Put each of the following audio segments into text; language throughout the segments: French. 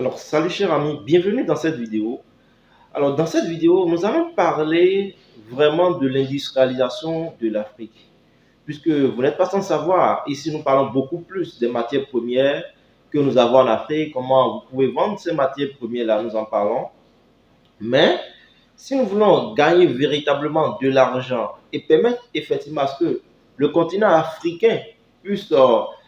Alors, salut cher ami, bienvenue dans cette vidéo. Alors, dans cette vidéo, nous allons parler vraiment de l'industrialisation de l'Afrique. Puisque vous n'êtes pas sans savoir, ici nous parlons beaucoup plus des matières premières que nous avons en Afrique, comment vous pouvez vendre ces matières premières-là, nous en parlons. Mais si nous voulons gagner véritablement de l'argent et permettre effectivement à ce que le continent africain puisse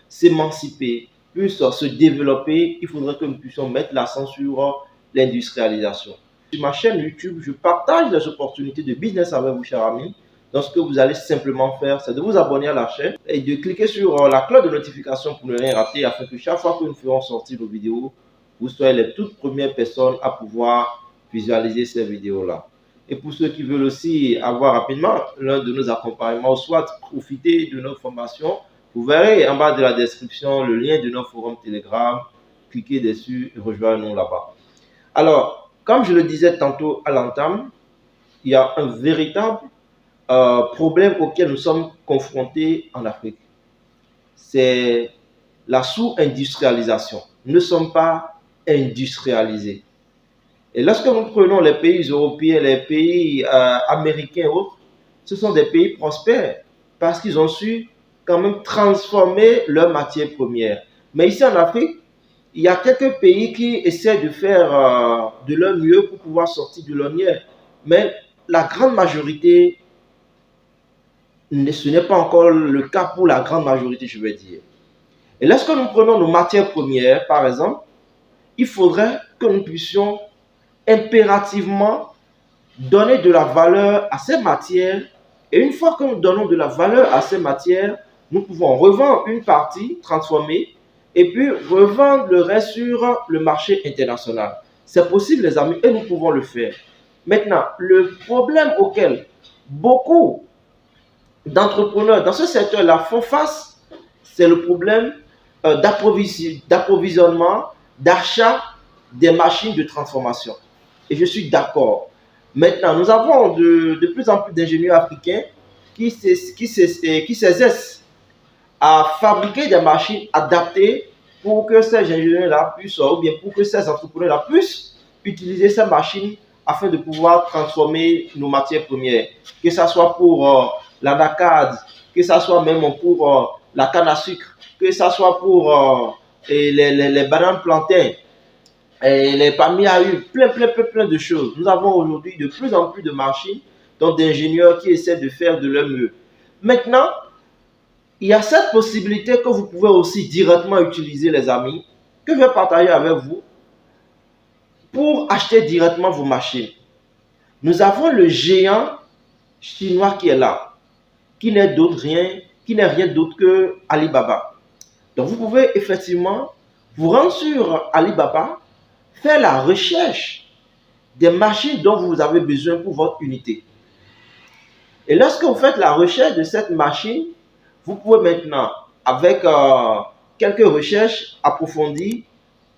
s'émanciper, puisse se développer, il faudrait que nous puissions mettre l'accent sur l'industrialisation. Sur ma chaîne YouTube, je partage les opportunités de business avec vous, chers amis. Donc, ce que vous allez simplement faire, c'est de vous abonner à la chaîne et de cliquer sur la cloche de notification pour ne rien rater afin que chaque fois que nous ferons sortir nos vidéos, vous soyez les toutes premières personnes à pouvoir visualiser ces vidéos-là. Et pour ceux qui veulent aussi avoir rapidement l'un de nos accompagnements, soit profiter de nos formations, vous verrez en bas de la description le lien de notre forum Telegram. Cliquez dessus et rejoignez-nous là-bas. Alors, comme je le disais tantôt à l'entame, il y a un véritable problème auquel nous sommes confrontés en Afrique. C'est la sous-industrialisation. Nous ne sommes pas industrialisés. Et lorsque nous prenons les pays européens, les pays américains et autres, ce sont des pays prospères parce qu'ils ont su quand même transformer leurs matières premières. Mais ici en Afrique, il y a quelques pays qui essaient de faire de leur mieux pour pouvoir sortir de l'ornière. Mais la grande majorité, ce n'est pas encore le cas pour la grande majorité, je vais dire. Et lorsque nous prenons nos matières premières, par exemple, il faudrait que nous puissions impérativement donner de la valeur à ces matières. Et une fois que nous donnons de la valeur à ces matières, nous pouvons revendre une partie transformée et puis revendre le reste sur le marché international. C'est possible, les amis, et nous pouvons le faire. Maintenant, le problème auquel beaucoup d'entrepreneurs dans ce secteur-là font face, c'est le problème d'approvisionnement, d'achat des machines de transformation. Et je suis d'accord. Maintenant, nous avons de plus en plus d'ingénieurs africains qui s'exercent à fabriquer des machines adaptées pour que ces ingénieurs-là puissent, ou bien pour que ces entrepreneurs-là puissent utiliser ces machines afin de pouvoir transformer nos matières premières. Que ce soit pour l'anacard, que ce soit même pour la canne à sucre, que ce soit pour les bananes plantains, et les palmiers à huile, plein de choses. Nous avons aujourd'hui de plus en plus de machines, donc d'ingénieurs qui essaient de faire de leur mieux. Maintenant, il y a cette possibilité que vous pouvez aussi directement utiliser, les amis, que je vais partager avec vous pour acheter directement vos machines. Nous avons le géant chinois qui est là, qui n'est rien d'autre que Alibaba. Donc vous pouvez effectivement vous rendre sur Alibaba, faire la recherche des machines dont vous avez besoin pour votre unité. Et lorsque vous faites la recherche de cette machine, vous pouvez maintenant, avec quelques recherches approfondies,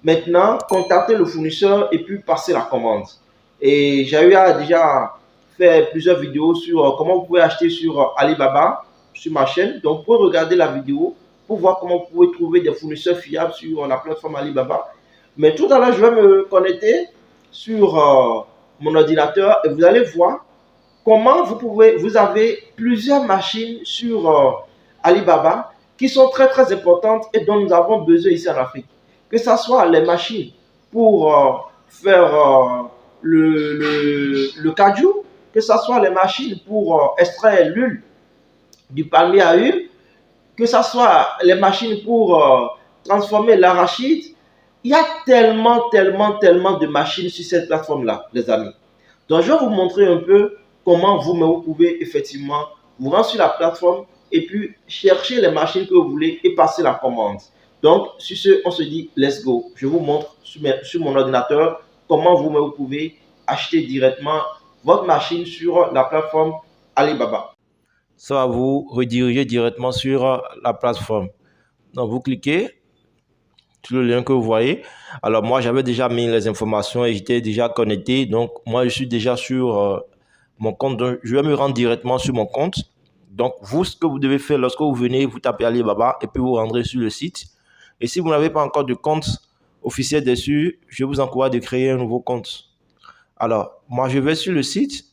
maintenant contacter le fournisseur et puis passer la commande. Et j'ai eu à déjà faire plusieurs vidéos sur comment vous pouvez acheter sur Alibaba, sur ma chaîne. Donc, vous pouvez regarder la vidéo pour voir comment vous pouvez trouver des fournisseurs fiables sur la plateforme Alibaba. Mais tout à l'heure, je vais me connecter sur mon ordinateur et vous allez voir comment vous avez plusieurs machines sur Alibaba qui sont très importantes et dont nous avons besoin ici en Afrique. Que ce soit les machines pour faire le cajou, que ce soit les machines pour extraire l'huile du palmier à huile, que ce soit les machines pour transformer l'arachide. Il y a tellement de machines sur cette plateforme-là, les amis. Donc, je vais vous montrer un peu comment vous pouvez effectivement vous rendre sur la plateforme et puis chercher les machines que vous voulez et passer la commande. Donc, sur ce, on se dit let's go. Je vous montre sur mon ordinateur comment vous pouvez acheter directement votre machine sur la plateforme Alibaba. Ça va vous rediriger directement sur la plateforme. Donc, vous cliquez sur le lien que vous voyez. Alors, moi, j'avais déjà mis les informations et j'étais déjà connecté. Donc, moi, je suis déjà sur mon compte. Donc, je vais me rendre directement sur mon compte. Donc, vous, ce que vous devez faire lorsque vous venez, vous tapez Alibaba et puis vous rendrez sur le site. Et si vous n'avez pas encore de compte officiel dessus, je vous encourage de créer un nouveau compte. Alors, moi, je vais sur le site.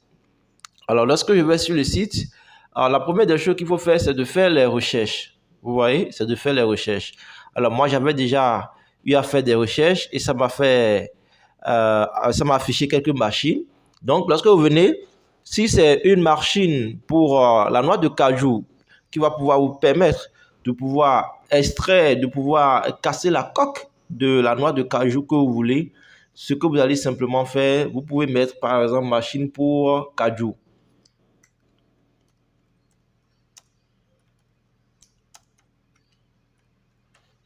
Alors, lorsque je vais sur le site, alors, la première des choses qu'il faut faire, c'est de faire les recherches. Vous voyez, c'est de faire les recherches. Alors, moi, j'avais déjà eu à faire des recherches et ça m'a affiché quelques machines. Donc, lorsque vous venez, si c'est une machine pour la noix de cajou qui va pouvoir vous permettre de pouvoir extraire, de pouvoir casser la coque de la noix de cajou que vous voulez, ce que vous allez simplement faire, vous pouvez mettre par exemple machine pour cajou.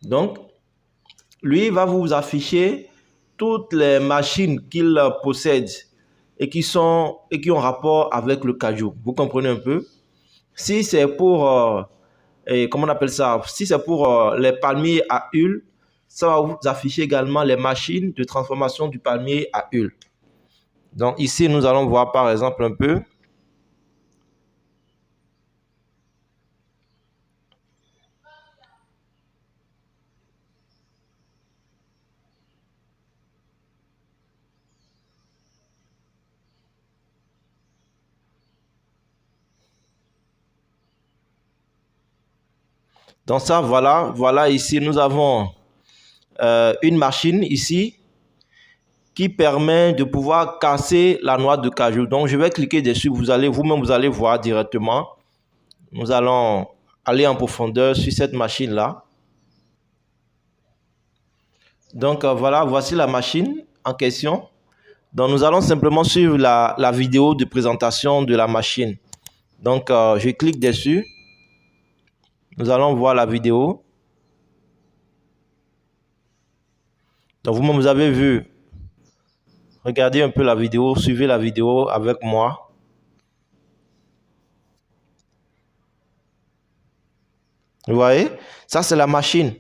Donc, lui va vous afficher toutes les machines qu'il possède et qui ont rapport avec le cajou. Vous comprenez un peu? Si c'est pour, comment on appelle ça? Si c'est pour les palmiers à huile, ça va vous afficher également les machines de transformation du palmier à huile. Donc ici, nous allons voir par exemple un peu. Donc ça, voilà ici, nous avons une machine ici qui permet de pouvoir casser la noix de cajou. Donc, je vais cliquer dessus. Vous-même, vous allez voir directement. Nous allons aller en profondeur sur cette machine-là. Donc, voilà, voici la machine en question. Donc, nous allons simplement suivre la vidéo de présentation de la machine. Donc, je clique dessus. Nous allons voir la vidéo. Donc, vous-même, vous avez vu. Regardez un peu la vidéo, suivez la vidéo avec moi. Vous voyez? Ça, c'est la machine.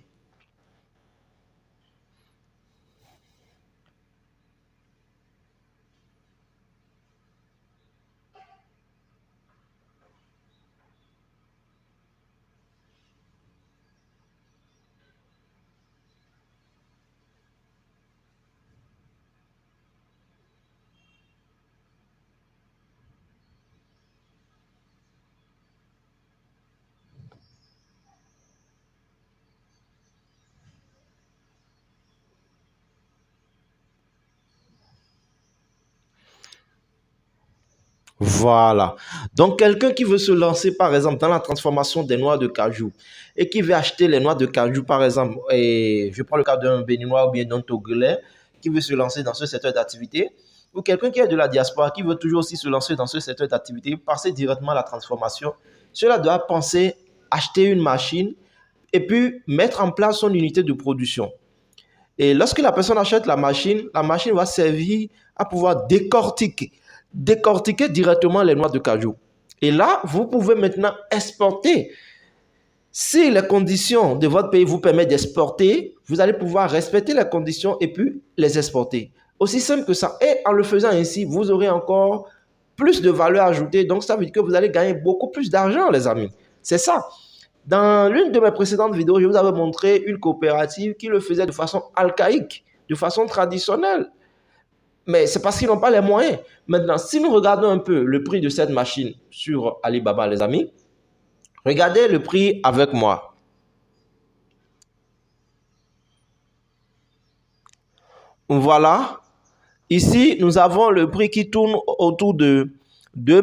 Voilà. Donc, quelqu'un qui veut se lancer, par exemple, dans la transformation des noix de cajou et qui veut acheter les noix de cajou, par exemple, et je prends le cas d'un Béninois ou bien d'un Togolais qui veut se lancer dans ce secteur d'activité, ou quelqu'un qui est de la diaspora qui veut toujours aussi se lancer dans ce secteur d'activité, passer directement à la transformation, cela doit penser acheter une machine et puis mettre en place son unité de production. Et lorsque la personne achète la machine va servir à pouvoir décortiquer directement les noix de cajou. Et là, vous pouvez maintenant exporter. Si les conditions de votre pays vous permettent d'exporter, vous allez pouvoir respecter les conditions et puis les exporter. Aussi simple que ça. Et en le faisant ainsi, vous aurez encore plus de valeur ajoutée. Donc, ça veut dire que vous allez gagner beaucoup plus d'argent, les amis. C'est ça. Dans l'une de mes précédentes vidéos, je vous avais montré une coopérative qui le faisait de façon archaïque, de façon traditionnelle. Mais c'est parce qu'ils n'ont pas les moyens. Maintenant, si nous regardons un peu le prix de cette machine sur Alibaba, les amis, regardez le prix avec moi. Voilà. Ici, nous avons le prix qui tourne autour de 2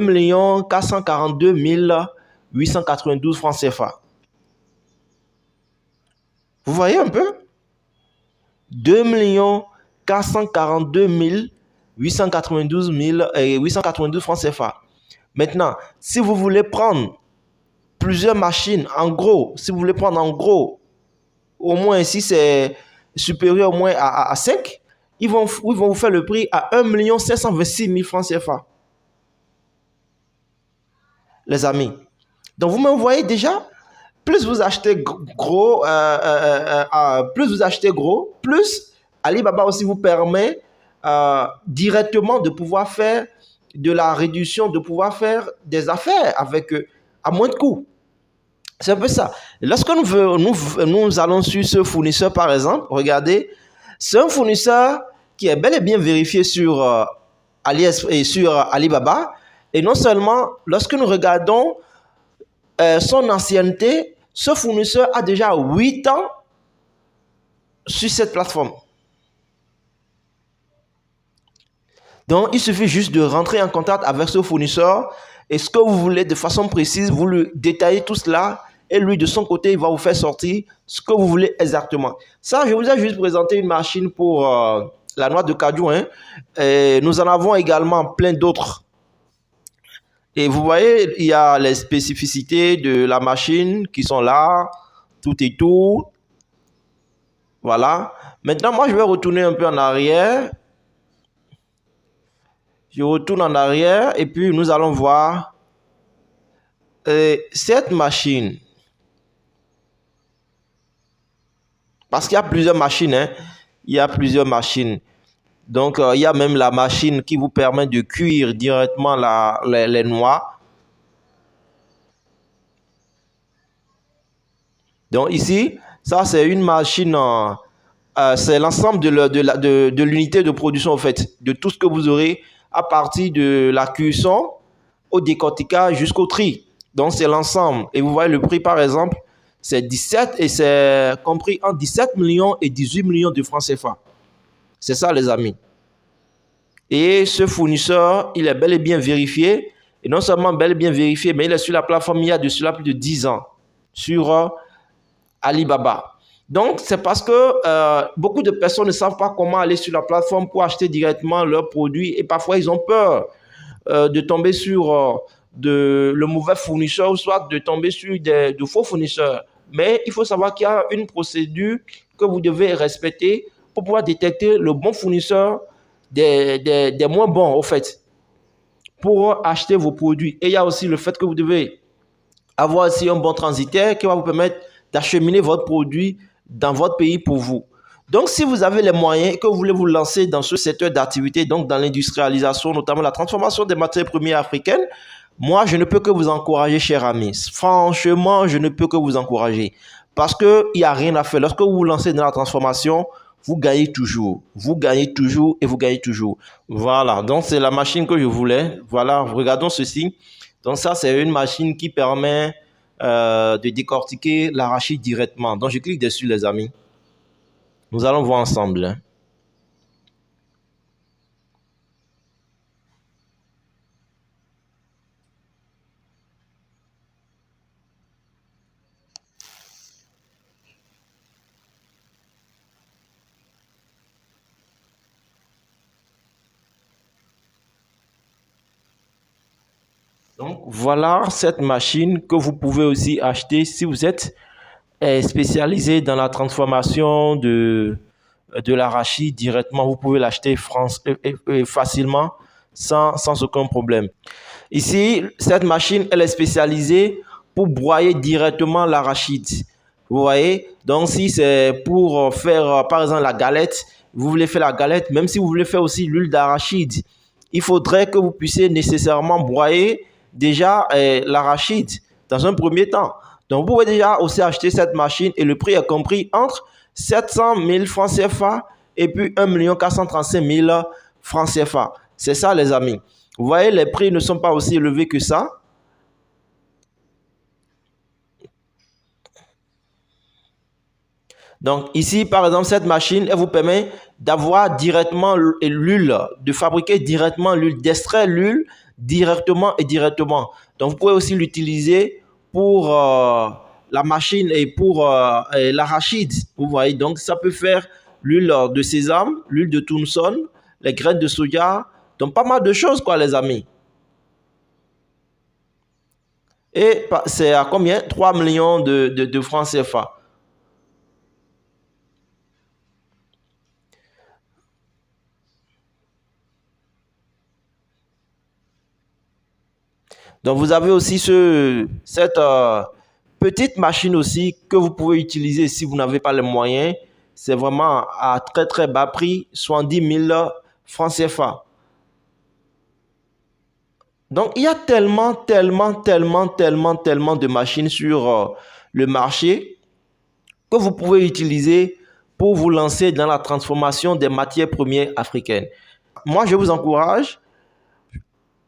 442 892 francs CFA. Vous voyez un peu? 2 442 892 francs CFA. Maintenant, si vous voulez prendre plusieurs machines en gros, si vous voulez prendre en gros, au moins si c'est supérieur au moins à 5, ils vont vous faire le prix à 1 526 000 francs CFA. Les amis. Donc vous me voyez déjà, plus vous achetez gros, plus Alibaba aussi vous permet directement de pouvoir faire de la réduction, de pouvoir faire des affaires avec eux à moins de coûts. C'est un peu ça. Lorsque nous allons sur ce fournisseur, par exemple, regardez, C'est un fournisseur qui est bel et bien vérifié sur AliExpress et sur Alibaba. Et non seulement, lorsque nous regardons son ancienneté, ce fournisseur a déjà 8 ans sur cette plateforme. Donc, il suffit juste de rentrer en contact avec ce fournisseur et ce que vous voulez de façon précise, vous lui détaillez tout cela et lui, de son côté, il va vous faire sortir ce que vous voulez exactement. Ça, je vous ai juste présenté une machine pour la noix de cajou. Hein. Et nous en avons également plein d'autres. Et vous voyez, il y a les spécificités de la machine qui sont là, tout et tout. Voilà. Maintenant, moi, je vais retourner un peu en arrière. Je retourne en arrière et puis nous allons voir cette machine. Parce qu'il y a plusieurs machines. Hein. Il y a plusieurs machines. Donc, il y a même la machine qui vous permet de cuire directement les noix. Donc, ici, ça, c'est une machine, c'est l'ensemble de l'unité de production, en fait, de tout ce que vous aurez à partir de la cuisson au décortiquage jusqu'au tri. Donc, c'est l'ensemble. Et vous voyez le prix, par exemple, c'est 17 et c'est compris en 17 millions et 18 millions de francs CFA. C'est ça, les amis. Et ce fournisseur, il est bel et bien vérifié. Et non seulement bel et bien vérifié, mais il est sur la plateforme il y a de cela plus de 10 ans. Sur Alibaba. Donc, c'est parce que beaucoup de personnes ne savent pas comment aller sur la plateforme pour acheter directement leurs produits. Et parfois, ils ont peur de tomber sur le mauvais fournisseur ou soit de tomber sur de faux fournisseurs. Mais il faut savoir qu'il y a une procédure que vous devez respecter pour pouvoir détecter le bon fournisseur des moins bons, au fait, pour acheter vos produits. Et il y a aussi le fait que vous devez avoir aussi un bon transitaire qui va vous permettre d'acheminer votre produit dans votre pays pour vous. Donc, si vous avez les moyens et que vous voulez vous lancer dans ce secteur d'activité, donc dans l'industrialisation, notamment la transformation des matières premières africaines, moi, je ne peux que vous encourager, chers amis. Franchement, je ne peux que vous encourager. Parce qu'il n'y a rien à faire. Lorsque vous vous lancez dans la transformation, vous gagnez toujours. Vous gagnez toujours et vous gagnez toujours. Voilà, donc c'est la machine que je voulais. Voilà, regardons ceci. Donc ça, c'est une machine qui permet de décortiquer l'arachide directement. Donc je clique dessus, les amis. Nous allons voir ensemble. Hein. Donc voilà cette machine que vous pouvez aussi acheter si vous êtes spécialisé dans la transformation de l'arachide directement. Vous pouvez l'acheter facilement sans aucun problème. Ici, cette machine, elle est spécialisée pour broyer directement l'arachide. Vous voyez? Donc, si c'est pour faire, par exemple, la galette, vous voulez faire la galette, même si vous voulez faire aussi l'huile d'arachide, il faudrait que vous puissiez nécessairement broyer déjà l'arachide dans un premier temps. Donc, vous pouvez déjà aussi acheter cette machine et le prix est compris entre 700 000 francs CFA et puis 1 435 000 francs CFA. C'est ça, les amis. Vous voyez, les prix ne sont pas aussi élevés que ça. Donc ici, par exemple, cette machine, elle vous permet d'avoir directement l'huile, de fabriquer directement l'huile, d'extraire l'huile directement et directement. Donc vous pouvez aussi l'utiliser pour la machine et pour l'arachide. Vous voyez, donc ça peut faire l'huile de sésame, l'huile de tournesol, les graines de soja, donc pas mal de choses quoi les amis. Et c'est à combien? 3 millions de francs CFA. Donc, vous avez aussi cette petite machine aussi que vous pouvez utiliser si vous n'avez pas les moyens. C'est vraiment à très très bas prix, 70 000 francs CFA. Donc, il y a tellement de machines sur le marché que vous pouvez utiliser pour vous lancer dans la transformation des matières premières africaines. Moi, je vous encourage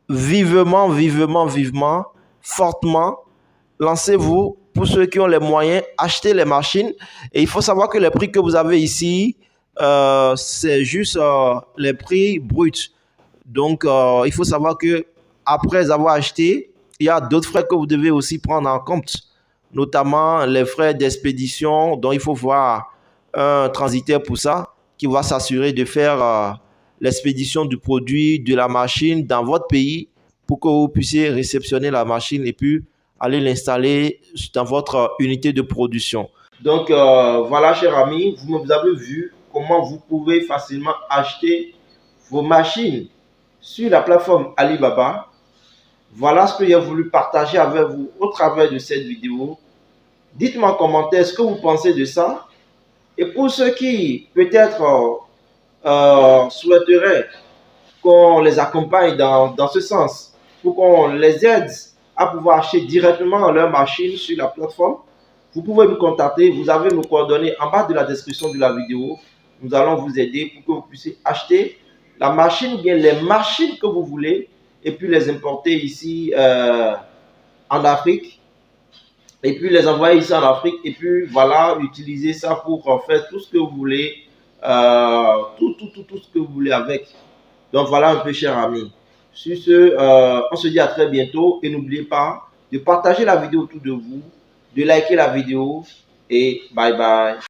vivement, vivement, vivement, fortement. Lancez-vous. Pour ceux qui ont les moyens, achetez les machines. Et il faut savoir que les prix que vous avez ici, c'est juste les prix bruts. Donc, il faut savoir que après avoir acheté, il y a d'autres frais que vous devez aussi prendre en compte, notamment les frais d'expédition, dont il faut voir un transitaire pour ça, qui va s'assurer de faire l'expédition du produit, de la machine dans votre pays pour que vous puissiez réceptionner la machine et puis aller l'installer dans votre unité de production. Donc, voilà, cher ami, vous avez vu comment vous pouvez facilement acheter vos machines sur la plateforme Alibaba. Voilà ce que j'ai voulu partager avec vous au travers de cette vidéo. Dites-moi en commentaire ce que vous pensez de ça. Et pour ceux qui peut-être souhaiteraient qu'on les accompagne dans ce sens, pour qu'on les aide à pouvoir acheter directement leur machine sur la plateforme, vous pouvez nous contacter. Vous avez nos coordonnées en bas de la description de la vidéo. Nous allons vous aider pour que vous puissiez acheter la machine ou bien les machines que vous voulez et puis les importer ici en Afrique et puis les envoyer ici en Afrique et puis voilà, utiliser ça pour faire tout ce que vous voulez, tout ce que vous voulez avec. Donc voilà un peu, cher ami. Sur ce, on se dit à très bientôt et n'oubliez pas de partager la vidéo autour de vous, de liker la vidéo et bye bye.